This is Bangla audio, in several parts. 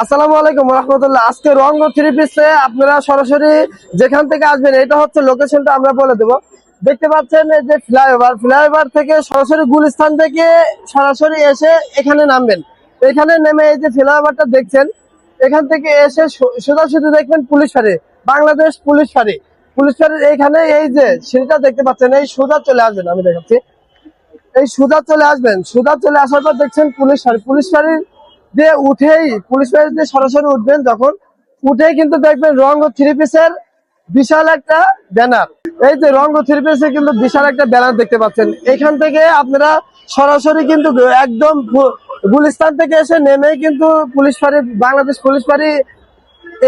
আসসালামু আলাইকুম রহমতুল্লাহ। আজকে রঙ্গ থ্রি পিসে আপনারা সরাসরি যেখান থেকে আসবেন, এটা হচ্ছে লোকেশনটা আমরা বলে দেবো। দেখতে পাচ্ছেন এই যে ফ্লাইওভার থেকে সরাসরি গুলিস্তান থেকে সরাসরি এসে এখানে নামবেন। এখানে নেমে এই যে ফ্লাইওভারটা দেখছেন, এখান থেকে এসে সোজাসুজি দেখবেন পুলিশ ফাঁড়ি, বাংলাদেশ পুলিশ ফাঁড়ি। পুলিশ ফাঁড়ির এইখানে এই যে সিঁড়িটা দেখতে পাচ্ছেন, এই সোজা চলে আসবেন। আমি দেখাচ্ছি, এই সুজা চলে আসবেন। সুজা চলে আসার পর দেখছেন পুলিশ ফাঁড়ির দিয়ে উঠেই পুলিশ ফাঁড়ি দিয়ে সরাসরি উঠবেন। যখন উঠেই কিন্তু দেখবেন রঙ্গ থ্রি পিসের বিশাল একটা ব্যানার। এই যে রঙ্গ থ্রি পিসের কিন্তু বিশাল একটা ব্যানার দেখতে পাচ্ছেন। এখান থেকে আপনারা সরাসরি কিন্তু একদম গুলিস্তান থেকে এসে নেমেই কিন্তু পুলিশ ফাঁড়ি, বাংলাদেশ পুলিশ ফাঁড়ি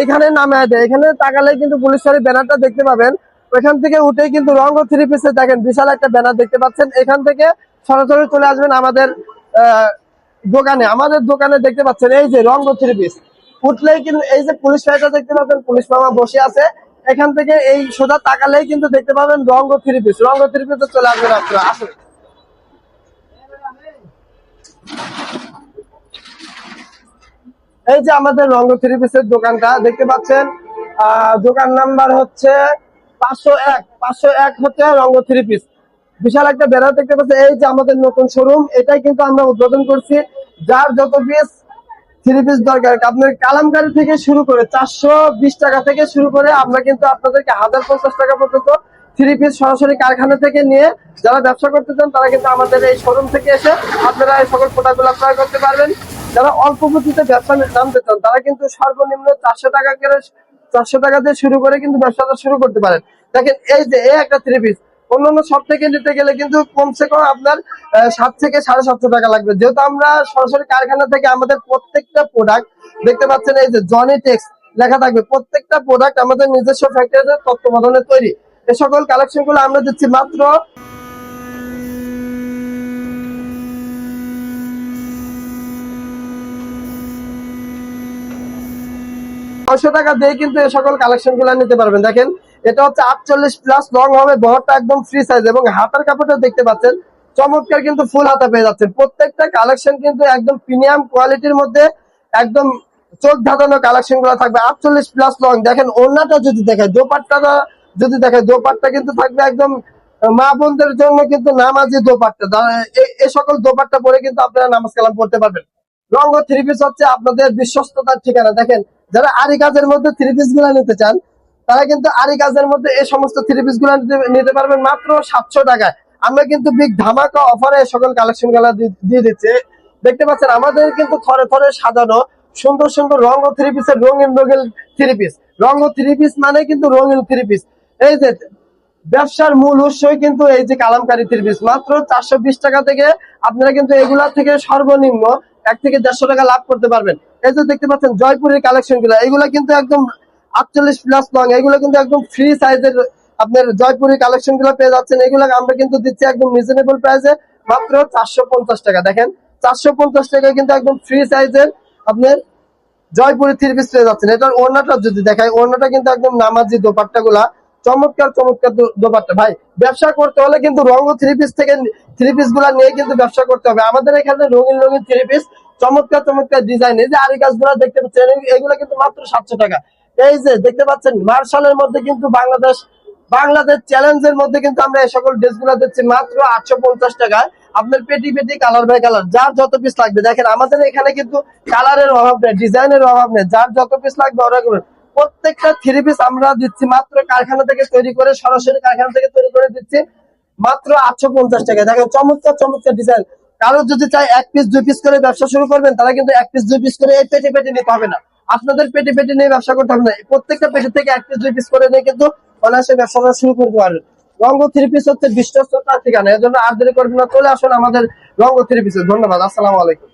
এখানে নামে দেয়। এখানে তাকালে কিন্তু পুলিশ ফাঁড়ির ব্যানারটা দেখতে পাবেন। ওইখান থেকে উঠেই কিন্তু রঙ্গ থ্রি পিসে দেখেন বিশাল একটা ব্যানার দেখতে পাচ্ছেন। এখান থেকে সরাসরি চলে আসবেন আমাদের দোকানে দেখতে পাচ্ছেন এই যে রঙ্গ থ্রি পিস। উঠলেই কিন্তু এই যে পুলিশ ফাঁড়িটা দেখতে পাচ্ছেন, পুলিশ মামা বসে আছে। এখান থেকে এই সোজা তাকালেই কিন্তু দেখতে পাবেন রঙ্গ থ্রি পিস। রঙ্গ থ্রি পিসে চলে আসবেন আপনারা, আসুন। এই যে আমাদের রঙ্গ থ্রি পিসের দোকানটা দেখতে পাচ্ছেন, দোকান নাম্বার হচ্ছে 501 হচ্ছে রঙ্গ থ্রি পিস। বিশাল একটা ব্যানার দেখতে পাচ্ছেন। এই যে আমাদের নতুন শোরুম, এটাই কিন্তু আমরা উদ্বোধন করছি। যার যত পিস থ্রি পিস দরকার, আপনার কালামকারী থেকে শুরু করে 420 টাকা থেকে শুরু করে আমরা কিন্তু আপনাদেরকে 1050 টাকা পর্যন্ত থ্রি পিস সরাসরি কারখানা থেকে নিয়ে যারা ব্যবসা করতে চান তারা কিন্তু আমাদের এই শোরুম থেকে এসে আপনারা এই সকল প্রোডাক্টগুলো ক্রয় করতে পারবেন। যারা অল্প পুঁজিতে ব্যবসা নামতে চান তারা কিন্তু সর্বনিম্ন 400 টাকা দিয়ে শুরু করে কিন্তু ব্যবসাটা শুরু করতে পারেন। দেখেন এই যে এই একটা থ্রি পিস অন্যান্য সব থেকে নিতে গেলে কিন্তু কমসে কম আপনার 7 থেকে 750 টাকা লাগবে। যেহেতু আমরা সরাসরি কারখানা থেকে আমাদের প্রত্যেকটা প্রোডাক্ট দেখতে পাচ্ছেন, এই যে জনি টেক্স লেখা থাকবে, প্রত্যেকটা প্রোডাক্ট আমাদের নিজস্ব ফ্যাক্টরিতে তত্ত্বাবধানে তৈরি। এই সকল কালেকশন গুলো আমরা দিচ্ছি মাত্র 600 টাকা দিয়ে কিন্তু এই সকল কালেকশন গুলো নিতে পারবেন। দেখেন এটা হচ্ছে 48+ লং হবে, বহরটা একদম ফ্রি সাইজ এবং হাতার কাপড়টা দেখতে পাচ্ছেন চমৎকার, কিন্তু ফুল হাতা পেয়ে যাচ্ছেন। প্রত্যেকটা কালেকশন কিন্তু একদম প্রিমিয়াম কোয়ালিটির মধ্যে একদম চোখ ধাঁধানো কালেকশন গুলো থাকবে। 48+ লং। দেখেন ওড়নাটা যদি দেখায়, দোপাট্টাটা যদি দেখায়, দোপাট্টা কিন্তু থাকবে একদম মা বোনদের জন্য কিন্তু নামাজি দোপাট্টা। এই সকল দোপাট্টা পরে কিন্তু আপনারা নামাজ কালাম পড়তে পারবেন। রঙ্গ থ্রি পিস হচ্ছে আপনাদের বিশ্বস্ততার ঠিকানা। দেখেন যারা আরি কাজের মধ্যে থ্রি পিস গুলা নিতে চান তারা কিন্তু আরি কাজের মধ্যে এই সমস্ত থ্রি পিস গুলা নিতে পারবেন মাত্র 700 টাকায়। আমরা কিন্তু বিগ ধামাকা অফারে সকল কালেকশন গুলা দিয়ে দিচ্ছি। দেখতে পাচ্ছেন আমাদের কিন্তু থরে থরে সাজানো সুন্দর সুন্দর রঙ্গ থ্রি পিসের রঙিন রঙিন থ্রি পিস। রঙ্গ থ্রি পিস মানে কিন্তু রঙিন থ্রি পিস। এই যে ব্যবসার মূল উৎসই কিন্তু এই যে কালামকারী থ্রি পিস। মাত্র 420 টাকা থেকে আপনারা কিন্তু এগুলা থেকে সর্বনিম্ন 1 থেকে 150 টাকা লাভ করতে পারবেন। এই যে দেখতে পাচ্ছেন জয়পুরের কালেকশন গুলা, এগুলা কিন্তু একদম 48+ লং, এগুলো কিন্তু একদম ফ্রি সাইজের আপনার জয়পুরের কালেকশন গুলো পেয়ে যাচ্ছেন। এগুলো আমরা কিন্তু দিচ্ছি একদম রিজনেবল প্রাইসে মাত্র 450 টাকা। দেখেন 450 টাকায় কিন্তু একদম ফ্রি সাইজের আপনার জয়পুরি থ্রি পিস পেয়ে যাচ্ছেন। এটার ওড়নাটা যদি দেখায়, ওড়নাটা কিন্তু একদম নামাজি দোপাট্টা গুলা চমৎকার চমৎকার দোপাট্টা। ভাই ব্যবসা করতে হলে কিন্তু রঙ থ্রি পিস থেকে থ্রি পিস গুলা নিয়ে কিন্তু ব্যবসা করতে হবে। আমাদের এখানে রঙিন রঙিন থ্রি পিস চমৎকার চমৎকার ডিজাইন, এই যে আরি কাজ গুলা দেখতে পাচ্ছেন এগুলো কিন্তু মাত্র 700 টাকা। এই যে দেখতে পাচ্ছেন মার্শালের মধ্যে কিন্তু বাংলাদেশ চ্যালেঞ্জের মধ্যে কিন্তু আমরা এই সকল ড্রেস গুলা দিচ্ছি মাত্র 850 টাকায়। আপনার পেটি পেটি কালার বাই কালার যার যত পিস লাগবে। দেখেন আমাদের এখানে কিন্তু কালারের অভাব নেই, ডিজাইনের অভাব নেই, যার যত পিস লাগবে অর্ডার করবেন। প্রত্যেকটা থ্রি পিস আমরা দিচ্ছি মাত্র কারখানা থেকে তৈরি করে, সরাসরি কারখানা থেকে তৈরি করে দিচ্ছি মাত্র 850 টাকা। দেখেন চমৎকার চমৎকার ডিজাইন। কারো যদি চাই 1 পিস 2 পিস করে ব্যবসা শুরু করবেন, তারা কিন্তু 1 পিস 2 পিস করে এই পেটি পেটি নিতে হবে না। আপনাদের পেটি পেটি নিয়ে ব্যবসা করতে হবে না, প্রত্যেকটা পেটি থেকে 1 পিস 2 পিস করে নিয়ে কিন্তু অনায়াসে ব্যবসাটা শুরু করতে পারবেন। রঙ্গ থ্রি পিস হচ্ছে বিশ্বস্ততার ঠিকানা। এর জন্য আর দেরি করবেন না, চলে আসুন আমাদের রঙ্গ থ্রি পিসে। ধন্যবাদ। আসসালামু আলাইকুম।